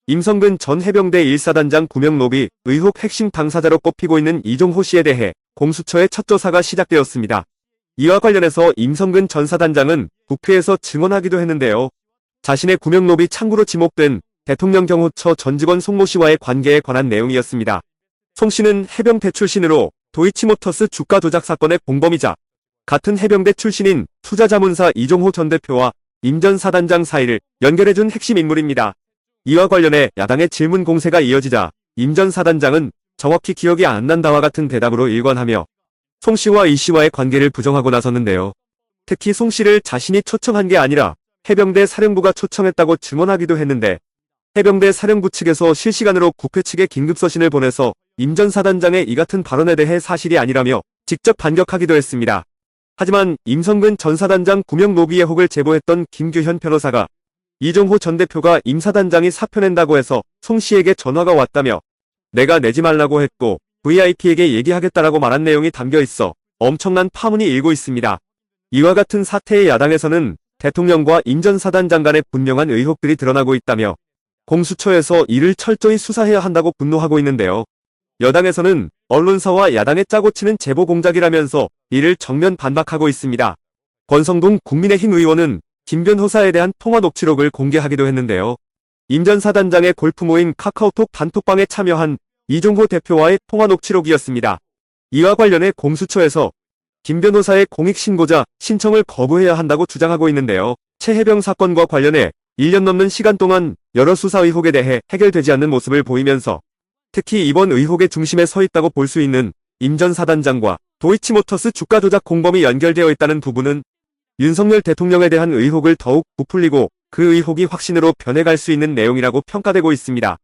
임성근 전 해병대 1사단장 구명로비 의혹 핵심 당사자로 꼽히고 있는 이종호 씨에 대해 공수처의 첫 조사가 시작되었습니다. 이와 관련해서 임성근 전 사단장은 국회에서 증언하기도 했는데요. 자신의 구명로비 창구로 지목된 대통령 경호처 전 직원 송모 씨와의 관계에 관한 내용이었습니다. 송 씨는 해병대 출신으로 도이치모터스 주가 조작 사건의 공범이자 같은 해병대 출신인 투자자문사 이종호 전 대표와 임 전 사단장 사이를 연결해준 핵심 인물입니다. 이와 관련해 야당의 질문 공세가 이어지자 임 전 사단장은 정확히 기억이 안 난다와 같은 대답으로 일관하며 송 씨와 이 씨와의 관계를 부정하고 나섰는데요. 특히 송 씨를 자신이 초청한 게 아니라 해병대 사령부가 초청했다고 증언하기도 했는데 해병대 사령부 측에서 실시간으로 국회 측에 긴급서신을 보내서 임 전 사단장의 이 같은 발언에 대해 사실이 아니라며 직접 반격하기도 했습니다. 하지만 임성근 전 사단장 구명로비 의혹을 제보했던 김규현 변호사가 이종호 전 대표가 임 사단장이 사표 낸다고 해서 송 씨에게 전화가 왔다며 내가 내지 말라고 했고 VIP에게 얘기하겠다라고 말한 내용이 담겨 있어 엄청난 파문이 일고 있습니다. 이와 같은 사태의 야당에서는 대통령과 임 전 사단장 간의 분명한 의혹들이 드러나고 있다며 공수처에서 이를 철저히 수사해야 한다고 분노하고 있는데요. 여당에서는 언론사와 야당의 짜고 치는 제보 공작이라면서 이를 정면 반박하고 있습니다. 권성동 국민의힘 의원은 김 변호사에 대한 통화 녹취록을 공개하기도 했는데요. 임 전 사단장의 골프 모임 카카오톡 단톡방에 참여한 이종호 대표와의 통화 녹취록이었습니다. 이와 관련해 공수처에서 김 변호사의 공익신고자 신청을 거부해야 한다고 주장하고 있는데요. 최 해병 사건과 관련해 1년 넘는 시간 동안 여러 수사 의혹에 대해 해결되지 않는 모습을 보이면서 특히 이번 의혹의 중심에 서 있다고 볼 수 있는 임 전 사단장과 도이치모터스 주가 조작 공범이 연결되어 있다는 부분은 윤석열 대통령에 대한 의혹을 더욱 부풀리고 그 의혹이 확신으로 변해갈 수 있는 내용이라고 평가되고 있습니다.